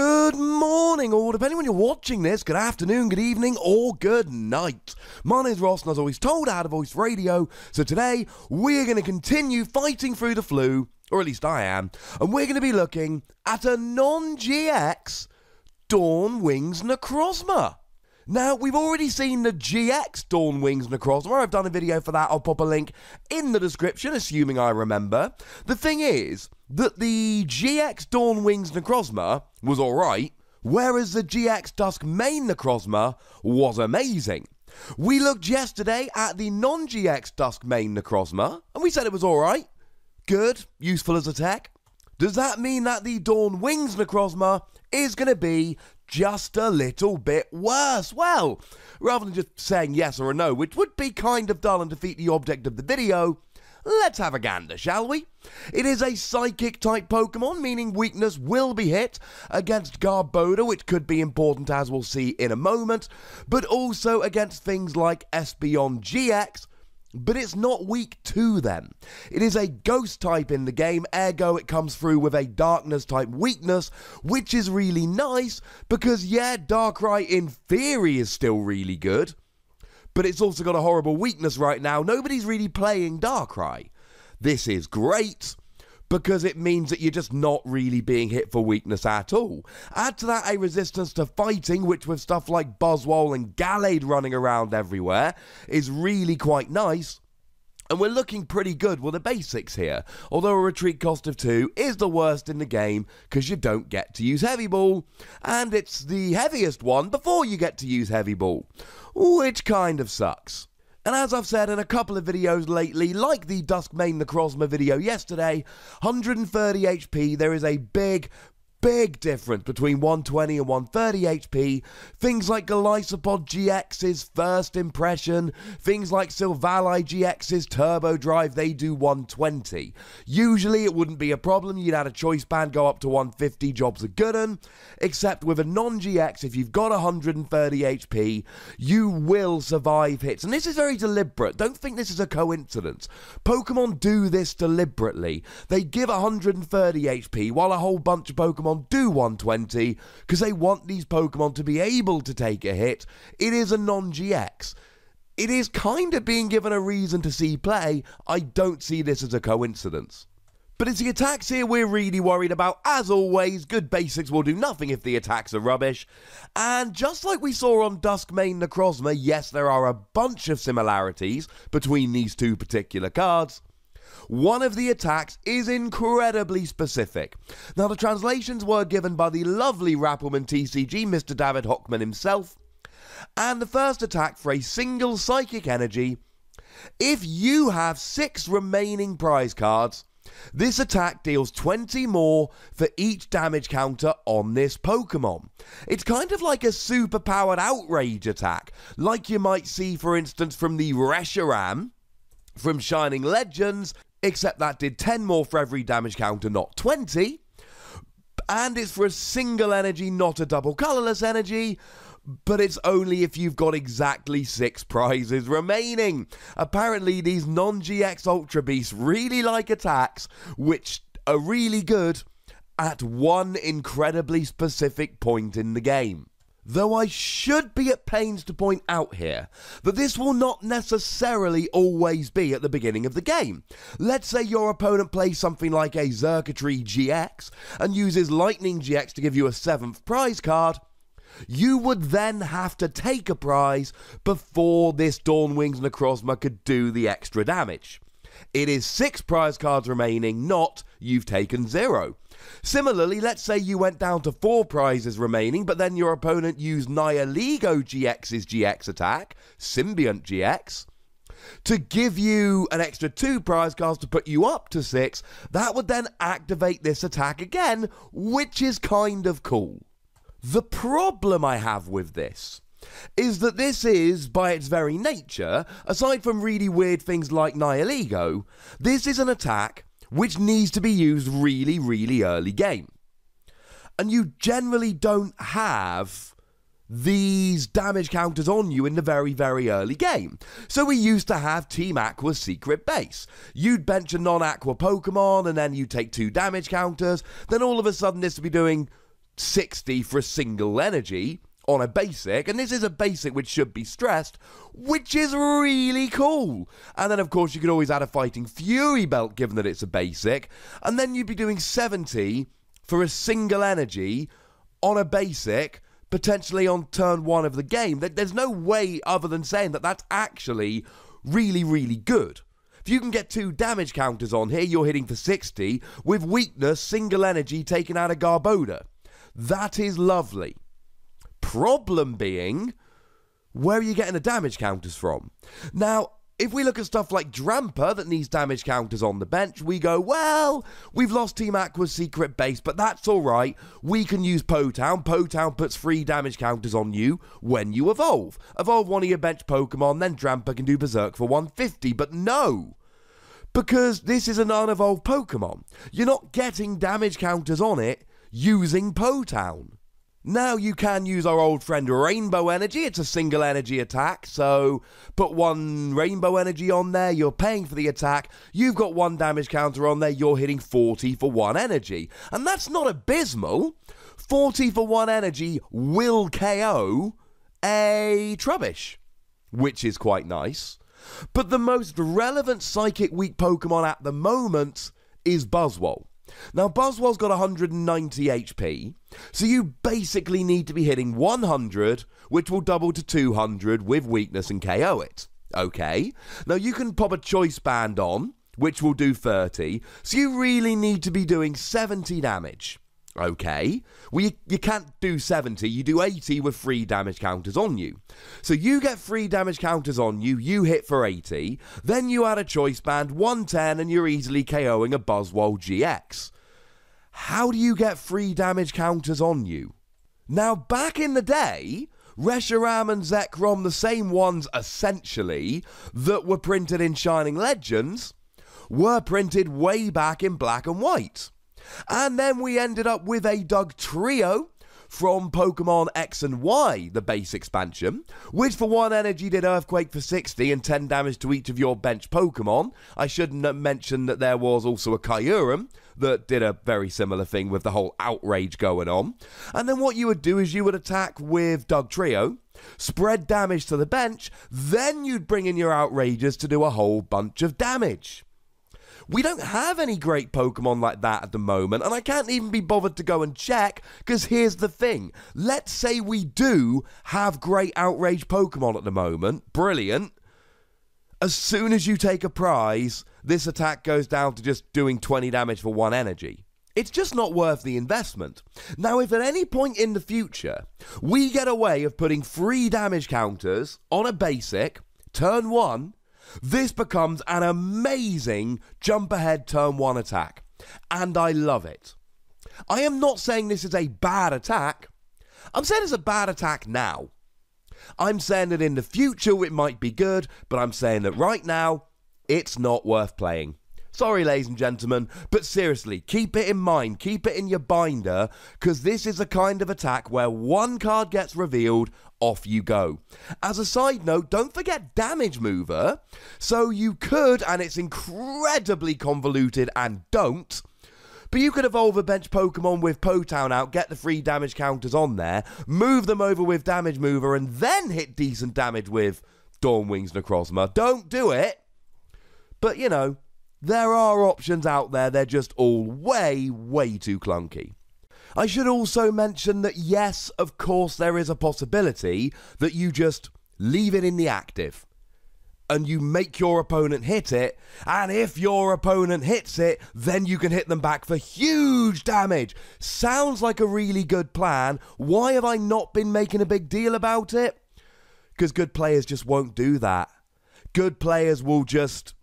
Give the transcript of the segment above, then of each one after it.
Good morning, or depending when you're watching this, good afternoon, good evening, or good night. My name's Ross, and as always told, I had a voice radio, so today we're going to continue fighting through the flu, or at least I am, and we're going to be looking at a non-GX Dawn Wings Necrozma. Now, we've already seen the GX Dawn Wings Necrozma. I've done a video for that. I'll pop a link in the description, assuming I remember. The thing is that the GX Dawn Wings Necrozma was alright, whereas the GX Dusk Main Necrozma was amazing. We looked yesterday at the non-GX Dusk Main Necrozma, and we said it was alright, good, useful as a tech. Does that mean that the Dawn Wings Necrozma is going to be just a little bit worse? Well, rather than just saying yes or a no, which would be kind of dull and defeat the object of the video, let's have a gander, shall we? It is a psychic type Pokemon, meaning weakness will be hit against Garbodor, which could be important as we'll see in a moment, but also against things like Espeon GX, but it's not weak to them. It is a ghost type in the game, ergo it comes through with a darkness type weakness, which is really nice, because yeah, Darkrai in theory is still really good, but it's also got a horrible weakness right now. Nobody's really playing Darkrai. This is great, because it means that you're just not really being hit for weakness at all. Add to that a resistance to fighting, which with stuff like Buzzwole and Gallade running around everywhere, is really quite nice. And we're looking pretty good with the basics here, although a retreat cost of 2 is the worst in the game because you don't get to use Heavy Ball, and it's the heaviest one before you get to use Heavy Ball, which kind of sucks. And as I've said in a couple of videos lately, like the Dusk Main Necrozma video yesterday, 130 HP, there is a big difference between 120 and 130 HP. Things like Golisopod GX's first impression, things like Silvally GX's Turbo Drive, they do 120. Usually it wouldn't be a problem, you'd add a choice band, go up to 150, jobs are good un. Except with a non-GX, if you've got 130 HP, you will survive hits. And this is very deliberate, don't think this is a coincidence. Pokemon do this deliberately. They give 130 HP while a whole bunch of Pokemon do 120 because they want these Pokemon to be able to take a hit. It is a non-GX. It is kind of being given a reason to see play. I don't see this as a coincidence. But it's the attacks here we're really worried about. As always, good basics will do nothing if the attacks are rubbish. And just like we saw on Dusk Main Necrozma, yes, there are a bunch of similarities between these two particular cards. One of the attacks is incredibly specific. Now, the translations were given by the lovely RappelmannTCG, Mr. David Hockman himself. And the first attack for a single Psychic Energy, if you have 6 remaining prize cards, this attack deals 20 more for each damage counter on this Pokemon. It's kind of like a super-powered Outrage attack, like you might see, for instance, from the Reshiram from Shining Legends, except that did 10 more for every damage counter, not 20. And it's for a single energy, not a double colorless energy, but it's only if you've got exactly 6 prizes remaining. Apparently, these non-GX Ultra Beasts really like attacks, which are really good at one incredibly specific point in the game. Though I should be at pains to point out here that this will not necessarily always be at the beginning of the game. Let's say your opponent plays something like a Xurkitree GX and uses Lightning GX to give you a 7th prize card. You would then have to take a prize before this Dawn Wings Necrozma could do the extra damage. It is 6 prize cards remaining, not you've taken 0. Similarly, let's say you went down to 4 prizes remaining, but then your opponent used Nihilego GX's GX attack, Symbiont GX, to give you an extra 2 prize cards to put you up to 6. That would then activate this attack again, which is kind of cool. The problem I have with this is that this is, by its very nature, aside from really weird things like Nihilego, this is an attack which needs to be used really early game. And you generally don't have these damage counters on you in the very early game. So we used to have Team Aqua's secret base. You'd bench a non-Aqua Pokemon and then you'd take 2 damage counters, then all of a sudden this would be doing 60 for a single energy on a basic, and this is a basic which should be stressed, which is really cool. And then of course you could always add a Fighting Fury belt given that it's a basic, and then you'd be doing 70 for a single energy on a basic, potentially on turn 1 of the game. There's no way other than saying that that's actually really, really good. If you can get 2 damage counters on here, you're hitting for 60 with weakness, single energy taken out of Garbodor. That is lovely. Problem being, where are you getting the damage counters from? Now, if we look at stuff like Drampa that needs damage counters on the bench, we go, well, we've lost Team Aqua's secret base, but that's alright. We can use Potown. Potown puts 3 damage counters on you when you evolve. Evolve one of your bench Pokemon, then Drampa can do Berserk for 150, but no. Because this is an unevolved Pokemon. You're not getting damage counters on it using Potown. Now you can use our old friend Rainbow Energy. It's a single energy attack, so put 1 Rainbow Energy on there, you're paying for the attack, you've got 1 damage counter on there, you're hitting 40 for 1 energy. And that's not abysmal. 40 for 1 energy will KO a Trubbish, which is quite nice. But the most relevant Psychic Weak Pokemon at the moment is Buzzwole. Now, Buzzwole's got 190 HP, so you basically need to be hitting 100, which will double to 200 with weakness and KO it. Okay, now you can pop a Choice Band on, which will do 30, so you really need to be doing 70 damage. Okay, well you can't do 70, you do 80 with 3 damage counters on you. So you get 3 damage counters on you, you hit for 80, then you add a Choice Band, 110, and you're easily KOing a Buzzwole GX. How do you get 3 damage counters on you? Now back in the day, Reshiram and Zekrom, the same ones essentially, that were printed in Shining Legends, were printed way back in black and white. And then we ended up with a Dugtrio from Pokemon X and Y, the base expansion, which for 1 energy did Earthquake for 60 and 10 damage to each of your bench Pokemon. I shouldn't mention that there was also a Kyurem that did a very similar thing with the whole Outrage going on. And then what you would do is you would attack with Dugtrio, spread damage to the bench, then you'd bring in your Outrages to do a whole bunch of damage. We don't have any great Pokemon like that at the moment, and I can't even be bothered to go and check, because here's the thing. Let's say we do have great Outrage Pokemon at the moment. Brilliant. As soon as you take a prize, this attack goes down to just doing 20 damage for 1 energy. It's just not worth the investment. Now, if at any point in the future, we get a way of putting 3 damage counters on a basic, turn 1, this becomes an amazing jump ahead turn 1 attack, and I love it. I am not saying this is a bad attack. I'm saying it's a bad attack now. I'm saying that in the future it might be good, but I'm saying that right now it's not worth playing. Sorry, ladies and gentlemen, but seriously, keep it in mind, keep it in your binder, because this is a kind of attack where 1 card gets revealed, off you go. As a side note, don't forget Damage Mover. So you could, and it's incredibly convoluted and don't, but you could evolve a bench Pokemon with Potown out, get the 3 damage counters on there, move them over with Damage Mover, and then hit decent damage with Wings Necrozma. Don't do it, but you know, there are options out there, they're just all way, way too clunky. I should also mention that yes, of course, there is a possibility that you just leave it in the active and you make your opponent hit it, and if your opponent hits it, then you can hit them back for huge damage. Sounds like a really good plan. Why have I not been making a big deal about it? Because good players just won't do that. Good players will just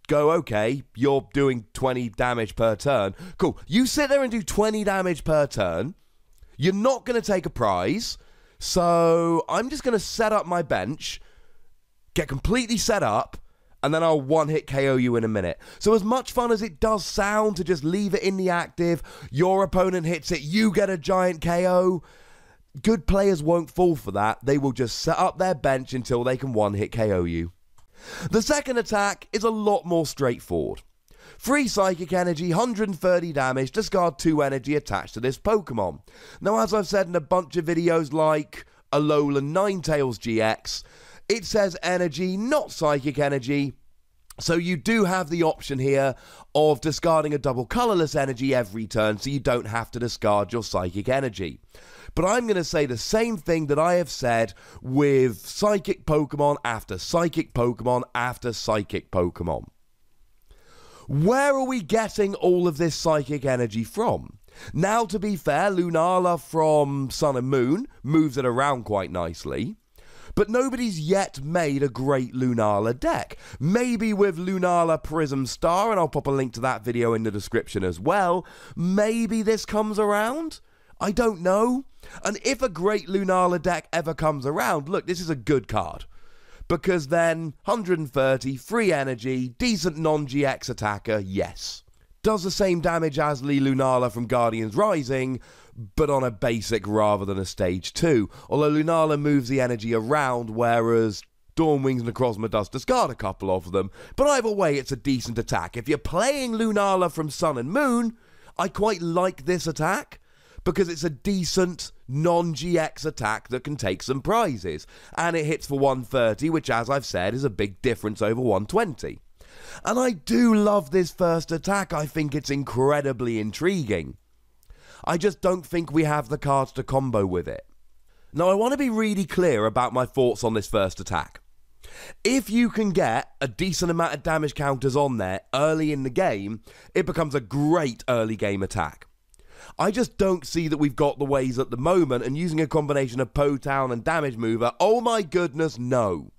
go, okay, you're doing 20 damage per turn. Cool. You sit there and do 20 damage per turn. You're not going to take a prize. So I'm just going to set up my bench, get completely set up, and then I'll one-hit KO you in a minute. So as much fun as it does sound to just leave it in the active, your opponent hits it, you get a giant KO. Good players won't fall for that. They will just set up their bench until they can one-hit KO you. The second attack is a lot more straightforward. 3 Psychic Energy, 130 damage, discard 2 energy attached to this Pokemon. Now, as I've said in a bunch of videos like Alolan Ninetales GX, it says energy, not Psychic Energy, so you do have the option here of discarding a double colourless energy every turn, so you don't have to discard your Psychic Energy. But I'm going to say the same thing that I have said with Psychic Pokemon after Psychic Pokemon after Psychic Pokemon. Where are we getting all of this Psychic Energy from? Now, to be fair, Lunala from Sun and Moon moves it around quite nicely, but nobody's yet made a great Lunala deck. Maybe with Lunala Prism Star, and I'll pop a link to that video in the description as well, maybe this comes around? I don't know. And if a great Lunala deck ever comes around, look, this is a good card. Because then, 130, free energy, decent non-GX attacker, yes. Does the same damage as Lunala from Guardians Rising, but on a basic rather than a stage 2. Although Lunala moves the energy around, whereas Wings Necrozma does discard a couple of them. But either way, it's a decent attack. If you're playing Lunala from Sun and Moon, I quite like this attack, because it's a decent non-GX attack that can take some prizes. And it hits for 130, which, as I've said, is a big difference over 120. And I do love this first attack. I think it's incredibly intriguing. I just don't think we have the cards to combo with it. Now, I want to be really clear about my thoughts on this first attack. If you can get a decent amount of damage counters on there early in the game, it becomes a great early game attack. I just don't see that we've got the ways at the moment, and using a combination of Po-Town and Damage Mover, oh my goodness, no.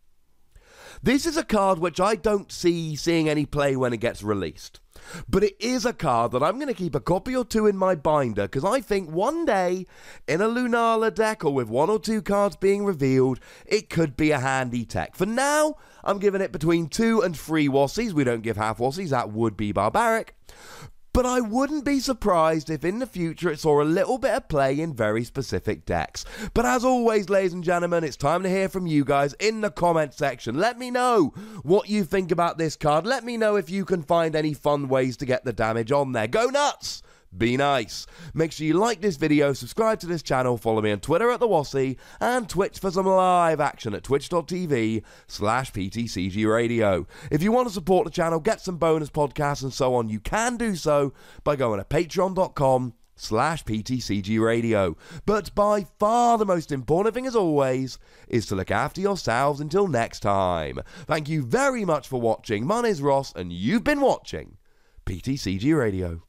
This is a card which I don't see seeing any play when it gets released. But it is a card that I'm going to keep a copy or two in my binder, because I think one day, in a Lunala deck or with 1 or 2 cards being revealed, it could be a handy tech. For now, I'm giving it between 2 and 3 Wassies. We don't give half Wassies, that would be barbaric. But I wouldn't be surprised if in the future it saw a little bit of play in very specific decks. But as always, ladies and gentlemen, it's time to hear from you guys in the comment section. Let me know what you think about this card. Let me know if you can find any fun ways to get the damage on there. Go nuts! Be nice. Make sure you like this video, subscribe to this channel, follow me on Twitter at @TheWassie, and Twitch for some live action at twitch.tv/PTCGRadio. If you want to support the channel, get some bonus podcasts and so on, you can do so by going to patreon.com/PTCGRadio. But by far the most important thing, as always, is to look after yourselves until next time. Thank you very much for watching. My name's Ross, and you've been watching PTCG Radio.